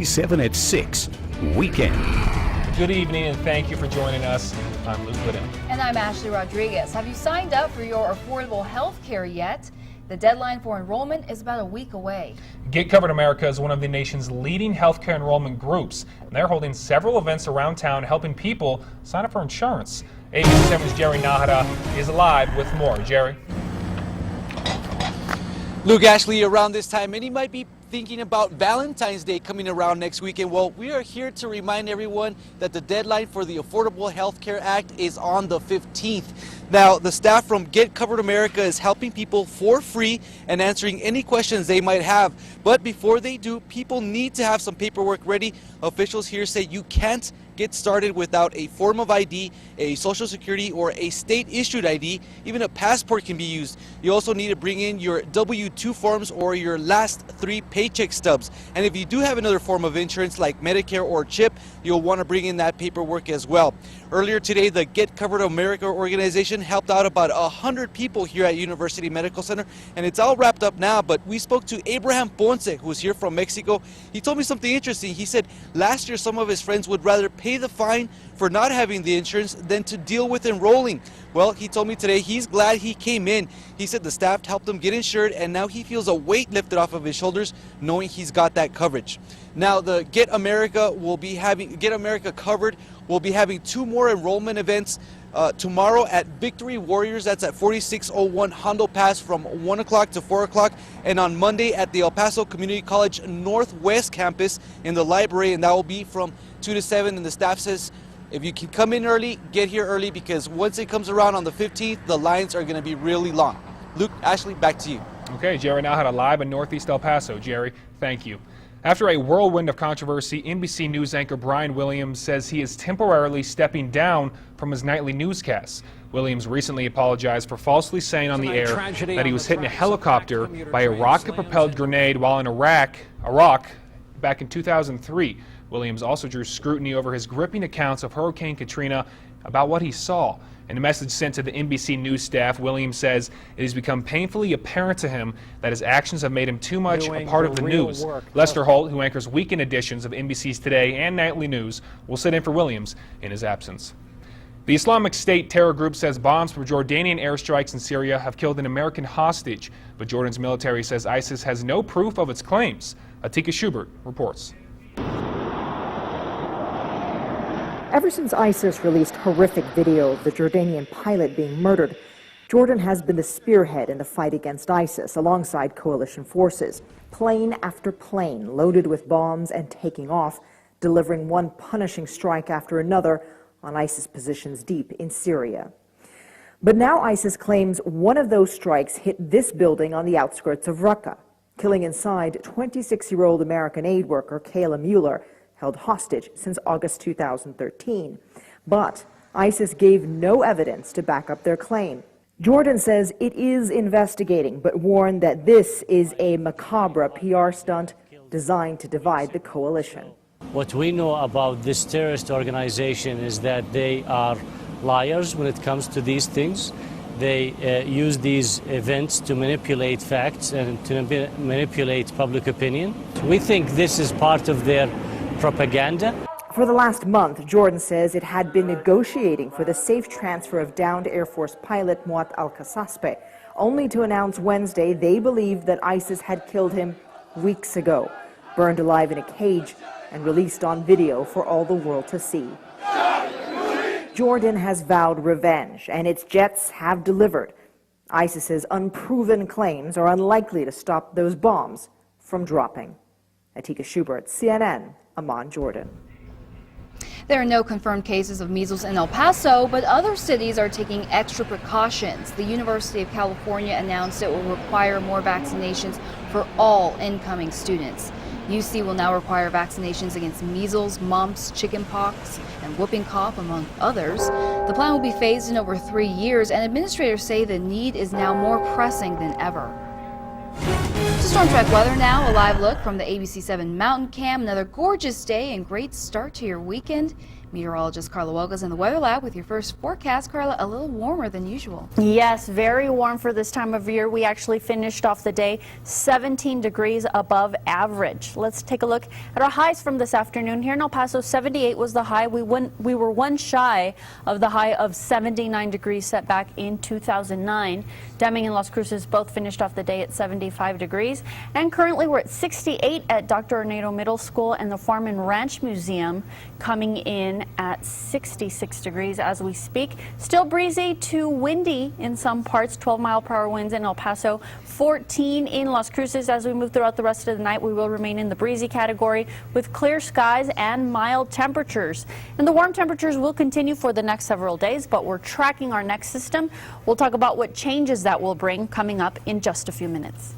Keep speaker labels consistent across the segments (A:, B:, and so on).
A: 7 at 6, Weekend.
B: Good evening and thank you for joining us. I'm Luke Whittem.
C: And I'm Ashley Rodriguez. Have you signed up for your affordable health care yet? The deadline for enrollment is about a week away.
B: Get Covered America is one of the nation's leading healthcare enrollment groups. And they're holding several events around town helping people sign up for insurance. ABC7's Jerry Nahara is live with more. Jerry.
D: Luke, Ashley, around this time, many might be thinking about Valentine's Day coming around next weekend. Well, we are here to remind everyone that the deadline for the Affordable Health Care Act is on the 15th. Now, the staff from Get Covered America is helping people for free and answering any questions they might have. But before they do, people need to have some paperwork ready. Officials here say you can't get started without a form of ID, a social security, or a state-issued ID. Even a passport can be used. You also need to bring in your W-2 forms or your last 3 paycheck stubs. And if you do have another form of insurance like Medicare or CHIP, you'll want to bring in that paperwork as well. Earlier today, the Get Covered America organization helped out about 100 people here at University Medical Center, and it's all wrapped up now. But we spoke to Abraham Ponce, who's here from Mexico. He told me something interesting. He said last year some of his friends would rather pay the fine for not having the insurance than to deal with enrolling. Well, he told me today he's glad he came in. He said the staff helped him get insured, and now he feels a weight lifted off of his shoulders knowing he's got that coverage. Now, the Get America Covered will be having 2 more enrollment events tomorrow at Victory Warriors. That's at 4601 Hondo Pass from 1 o'clock to 4 o'clock, and on Monday at the El Paso Community College Northwest Campus in the library, and that will be from 2 to 7. And the staff says if you can come in early, get here early, because once it comes around on the 15th, the lines are going to be really long. Luke, Ashley, back to you.
B: Okay, Jerry Nahara live in Northeast El Paso. Jerry, thank you. After a whirlwind of controversy, NBC News anchor Brian Williams says he is temporarily stepping down from his nightly newscasts. Williams recently apologized for falsely saying on the air that he was hit in a helicopter by a rocket-propelled grenade while in Iraq back in 2003. Williams also drew scrutiny over his gripping accounts of Hurricane Katrina about what he saw. In a message sent to the NBC News staff, Williams says it has become painfully apparent to him that his actions have made him too much a part of the news. Lester Holt, who anchors weekend editions of NBC's Today and Nightly News, will sit in for Williams in his absence. The Islamic State terror group says bombs from Jordanian airstrikes in Syria have killed an American hostage, but Jordan's military says ISIS has no proof of its claims. Atika Schubert reports.
E: Ever since ISIS released horrific video of the Jordanian pilot being murdered, Jordan has been the spearhead in the fight against ISIS alongside coalition forces. Plane after plane loaded with bombs and taking off, delivering one punishing strike after another on ISIS positions deep in Syria. But now ISIS claims one of those strikes hit this building on the outskirts of Raqqa, killing inside 26-year-old American aid worker Kayla Mueller, held hostage since August 2013. But ISIS gave no evidence to back up their claim. Jordan says it is investigating, but warned that this is a macabre PR stunt designed to divide the coalition.
F: What we know about this terrorist organization is that they are liars when it comes to these things. They use these events to manipulate facts and to manipulate public opinion. We think this is part of their propaganda.
E: For the last month, Jordan says it had been negotiating for the safe transfer of downed Air Force pilot Muat al-Qasaspe, only to announce Wednesday they believed that ISIS had killed him weeks ago, burned alive in a cage and released on video for all the world to see. Jordan has vowed revenge, and its jets have delivered. ISIS's unproven claims are unlikely to stop those bombs from dropping. Atika Schubert, CNN, Amman, Jordan.
C: There are no confirmed cases of measles in El Paso, but other cities are taking extra precautions. The University of California announced it will require more vaccinations for all incoming students. UC will now require vaccinations against measles, mumps, chickenpox, and whooping cough, among others. The plan will be phased in over 3 years, and administrators say the need is now more pressing than ever. To Storm Track weather now, a live look from the ABC7 Mountain Cam. Another gorgeous day and great start to your weekend. Meteorologist Carla Welgas in the Weather Lab with your first forecast. Carla, a little warmer than usual.
G: Yes, very warm for this time of year. We actually finished off the day 17 degrees above average. Let's take a look at our highs from this afternoon. Here in El Paso, 78 was the high. We were one shy of the high of 79 degrees set back in 2009. Deming and Las Cruces both finished off the day at 75 degrees. And currently we're at 68 at Dr. Ornedo Middle School, and the Farm and Ranch Museum coming in at 66 degrees as we speak. Still breezy to windy in some parts, 12-mile-per-hour winds in El Paso, 14 in Las Cruces. As we move throughout the rest of the night, we will remain in the breezy category with clear skies and mild temperatures. And the warm temperatures will continue for the next several days, but we're tracking our next system. We'll talk about what changes that will bring coming up in just a few minutes.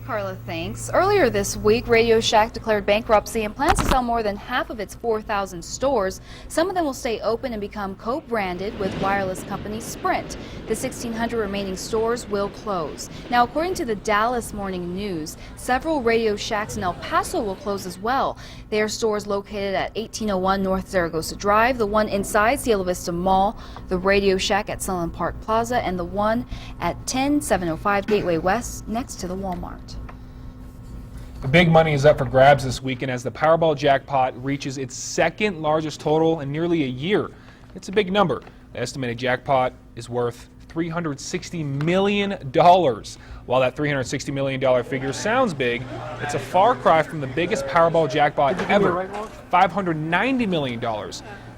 C: Carla, thanks. Earlier this week, Radio Shack declared bankruptcy and plans to sell more than half of its 4,000 stores. Some of them will stay open and become co-branded with wireless company Sprint. The 1,600 remaining stores will close. Now, according to the Dallas Morning News, several Radio Shacks in El Paso will close as well. They are stores located at 1801 North Zaragoza Drive, the one inside Cielo Vista Mall, the Radio Shack at Sunland Park Plaza, and the one at 10705 Gateway West next to the Walmart.
B: The big money is up for grabs this weekend as the Powerball jackpot reaches its second largest total in nearly a year. It's a big number. The estimated jackpot is worth $360 million. While that $360 million figure sounds big, it's a far cry from the biggest Powerball jackpot ever, $590 million.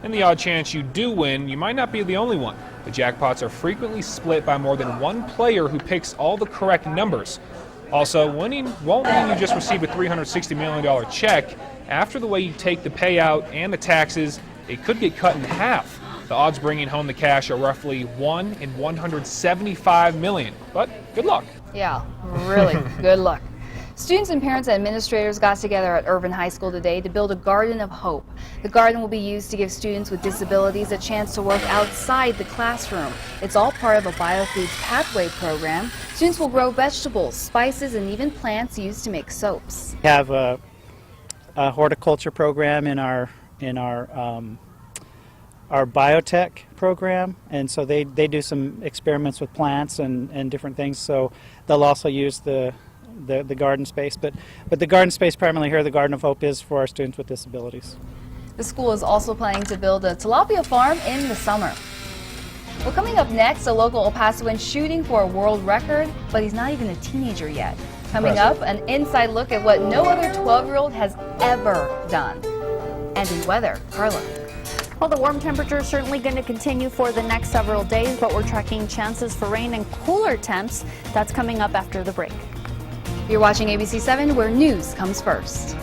B: And the odd chance you do win, you might not be the only one. The jackpots are frequently split by more than one player who picks all the correct numbers. Also, winning won't mean you just receive a $360 million check. After the way you take the payout and the taxes, it could get cut in half. The odds bringing home the cash are roughly 1 in 175 million. But good luck.
C: Yeah, really good luck. Students and parents and administrators got together at Irvin High School today to build a garden of hope. The garden will be used to give students with disabilities a chance to work outside the classroom. It's all part of a Biofoods Pathway program. Students will grow vegetables, spices, and even plants used to make soaps.
H: We have a horticulture program in our biotech program, and so they do some experiments with plants and different things. So they'll also use the garden space, but the garden space primarily here, the Garden of Hope, is for our students with disabilities.
C: The school is also planning to build a tilapia farm in the summer. Well, coming up next, a local El Pasoan shooting for a world record, but he's not even a teenager yet. Coming up, an inside look at what no other 12-year-old has ever done. And in weather, Carla.
G: Well, the warm temperature is certainly going to continue for the next several days, but we're tracking chances for rain and cooler temps. That's coming up after the break.
C: You're watching ABC 7, where news comes first.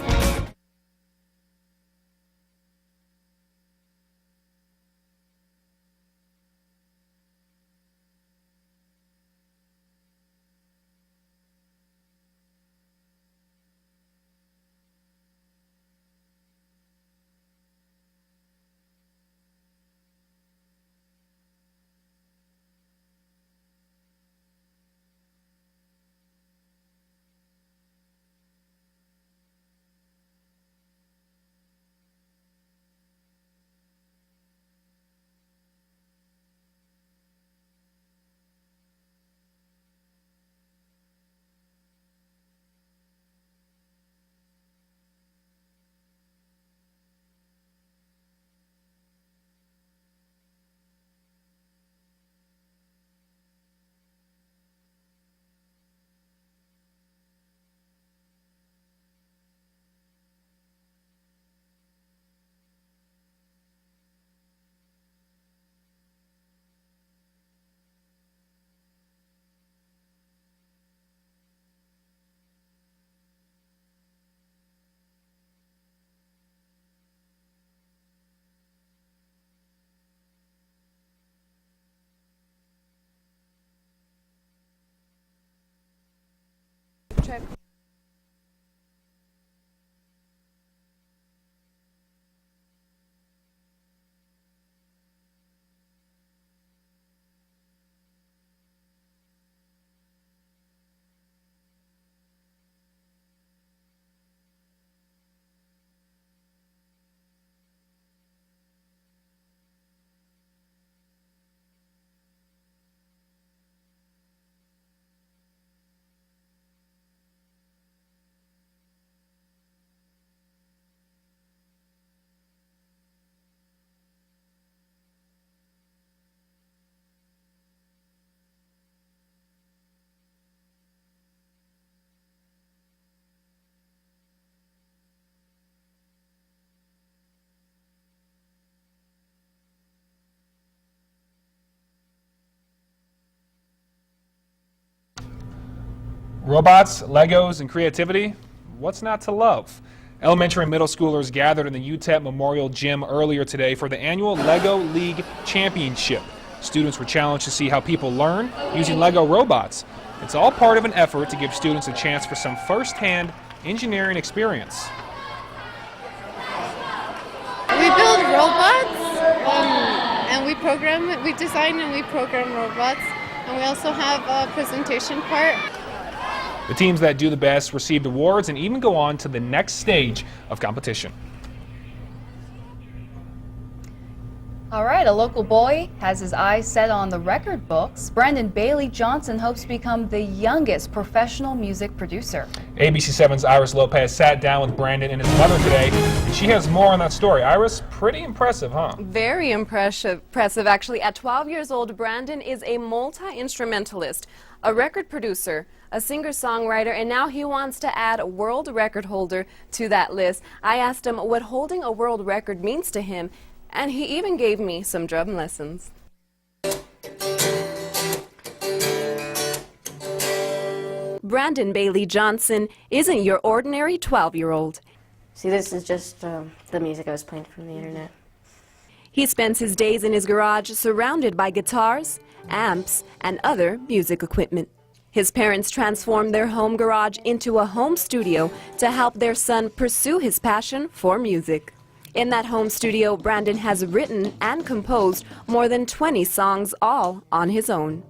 B: Robots, Legos, and creativity? What's not to love? Elementary and middle schoolers gathered in the UTEP Memorial Gym earlier today for the annual Lego League Championship. Students were challenged to see how people learn using Lego robots. It's all part of an effort to give students a chance for some first-hand engineering experience.
I: We build robots, and we design and we program robots, and we also have a presentation part.
B: The teams that do the best received awards and even go on to the next stage of competition.
C: All right, a local boy has his eyes set on the record books. Brandon Bailey Johnson hopes to become the youngest professional music producer.
B: ABC7's Iris Lopez sat down with Brandon and his mother today, and she has more on that story. Iris, pretty impressive, huh?
J: Very impressive, actually. At 12 years old, Brandon is a multi-instrumentalist, a record producer, a singer-songwriter, and now he wants to add a world record holder to that list. I asked him what holding a world record means to him, and he even gave me some drum lessons. Brandon Bailey Johnson isn't your ordinary 12-year-old.
K: See, this is just the music I was playing from the internet.
J: He spends his days in his garage surrounded by guitars, amps, and other music equipment. His parents transformed their home garage into a home studio to help their son pursue his passion for music. In that home studio, Brandon has written and composed more than 20 songs, all on his own.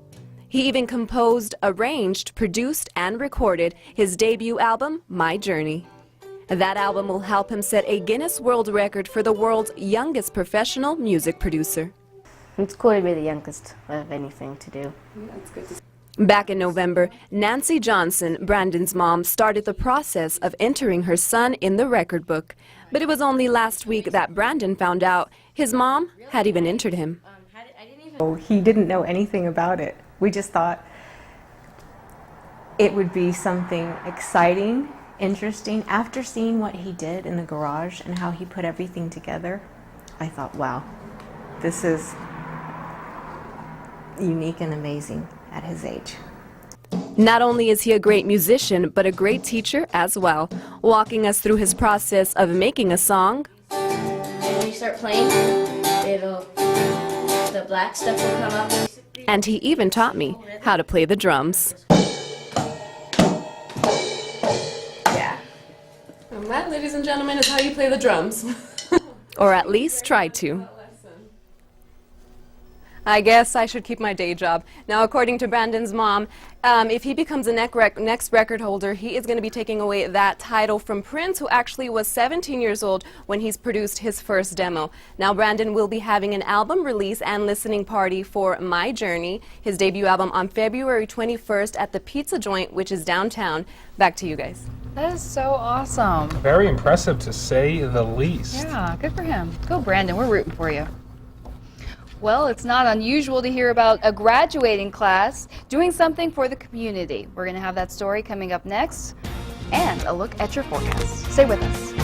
J: He even composed, arranged, produced, and recorded his debut album, My Journey. That album will help him set a Guinness World Record for the world's youngest professional music producer.
K: It's cool to be the youngest of anything to do.
J: That's good. Back in November, Nancy Johnson, Brandon's mom, started the process of entering her son in the record book. But it was only last week that Brandon found out his mom had even entered him.
L: He didn't know anything about it. We just thought it would be something exciting, interesting. After seeing what he did in the garage and how he put everything together, I thought, wow, this is unique and amazing at his age.
J: Not only is he a great musician, but a great teacher as well, walking us through his process of making a song.
K: When you start playing, the black stuff will come up.
J: And he even taught me how to play the drums.
K: Yeah.
J: And that, ladies and gentlemen, is how you play the drums. Or at least try to. I guess I should keep my day job. Now, according to Brandon's mom, if he becomes the next record holder, he is going to be taking away that title from Prince, who actually was 17 years old when he's produced his first demo. Now, Brandon will be having an album release and listening party for My Journey, his debut album, on February 21st at the Pizza Joint, which is downtown. Back to you guys.
C: That is so awesome.
B: Very impressive, to say the least.
C: Yeah, good for him. Go, Brandon. We're rooting for you. Well, it's not unusual to hear about a graduating class doing something for the community. We're going to have that story coming up next, and a look at your forecast. Stay with us.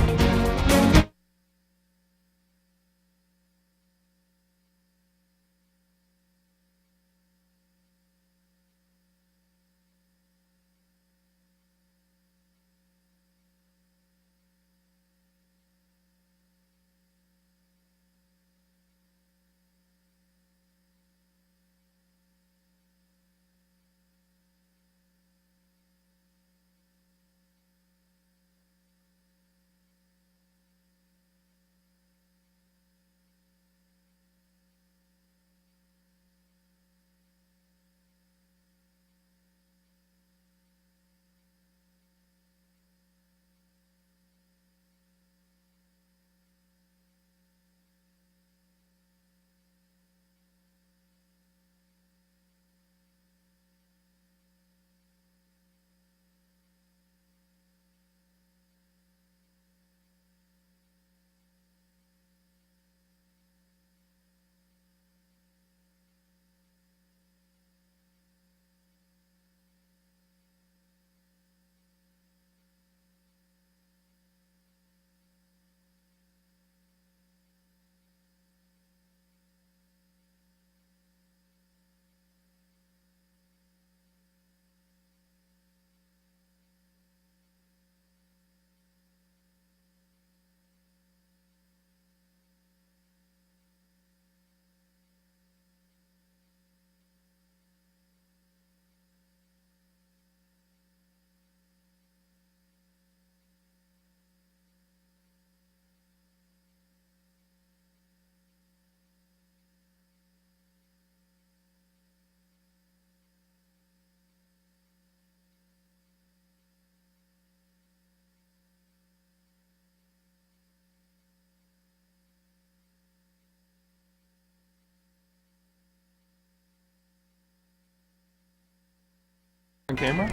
B: on camera.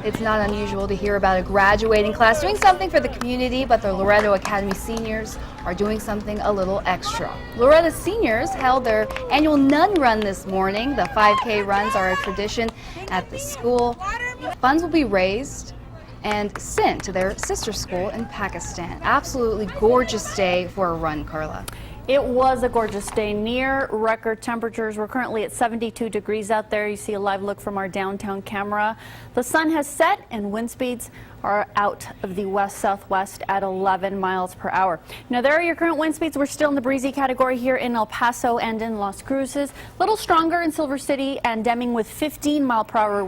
C: It's not unusual to hear about a graduating class doing something for the community, but the Loretto Academy seniors are doing something a little extra. Loretto seniors held their annual Nun Run this morning. The 5K runs are a tradition at the school. Funds will be raised and sent to their sister school in Pakistan. Absolutely gorgeous day for a run, Carla.
G: It was a gorgeous day, near record temperatures. We're currently at 72 degrees out there. You see a live look from our downtown camera. The sun has set and wind speeds are out of the west-southwest at 11 miles per hour. Now, there are your current wind speeds. We're still in the breezy category here in El Paso and in Las Cruces. A little stronger in Silver City and Deming with 15-mile-per-hour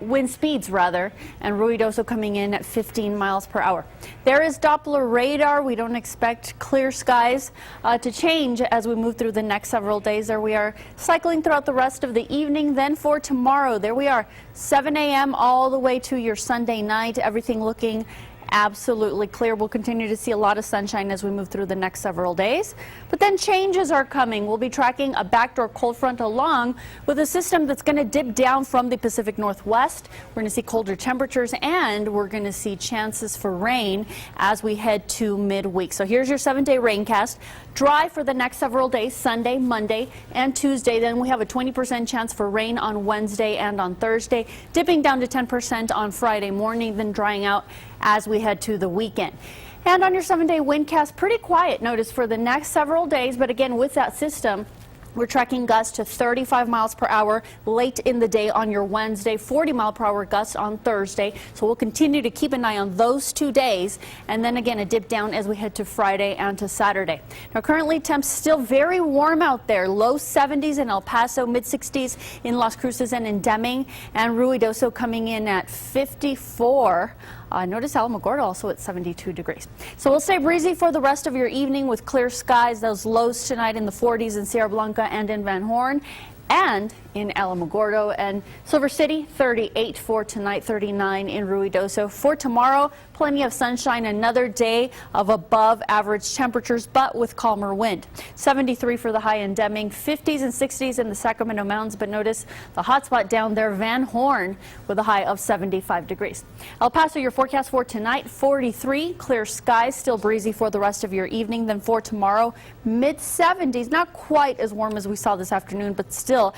G: wind speeds, rather, and Ruidoso coming in at 15 miles per hour. There is Doppler radar. We don't expect clear skies to change as we move through the next several days. There we are cycling throughout the rest of the evening. Then for tomorrow, there we are, 7 a.m. all the way to your Sunday night. Everything looking absolutely clear. We'll continue to see a lot of sunshine as we move through the next several days. But then changes are coming. We'll be tracking a backdoor cold front along with a system that's going to dip down from the Pacific Northwest. We're going to see colder temperatures and we're going to see chances for rain as we head to midweek. So here's your 7-day raincast. Dry for the next several days, Sunday, Monday, and Tuesday. Then we have a 20% chance for rain on Wednesday and on Thursday, dipping down to 10% on Friday morning, then drying out as we head to the weekend. And on your 7-day windcast, pretty quiet notice for the next several days, but again, with that system, we're tracking gusts to 35 miles per hour late in the day on your Wednesday, 40-mile-per-hour gusts on Thursday. So we'll continue to keep an eye on those 2 days, and then again a dip down as we head to Friday and to Saturday. Now currently temps still very warm out there, low 70s in El Paso, mid 60s in Las Cruces and in Deming, and Ruidoso coming in at 54. Notice Alamogordo also at 72 degrees. So we'll stay breezy for the rest of your evening with clear skies. Those lows tonight in the 40s in Sierra Blanca and in Van Horn. And in Alamogordo and Silver City, 38 for tonight, 39 in Ruidoso. For tomorrow, plenty of sunshine, another day of above average temperatures, but with calmer wind. 73 for the high in Deming, 50s and 60s in the Sacramento Mountains, but notice the hot spot down there, Van Horn, with a high of 75 degrees. El Paso, your forecast for tonight, 43, clear skies, still breezy for the rest of your evening. Then for tomorrow, mid 70s, not quite as warm as we saw this afternoon, but still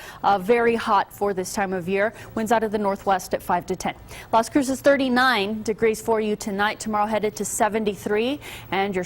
G: very hot for this time of year. Winds out of the northwest at 5 to 10. Las Cruces 39 degrees for you tonight. Tomorrow headed to 73, and your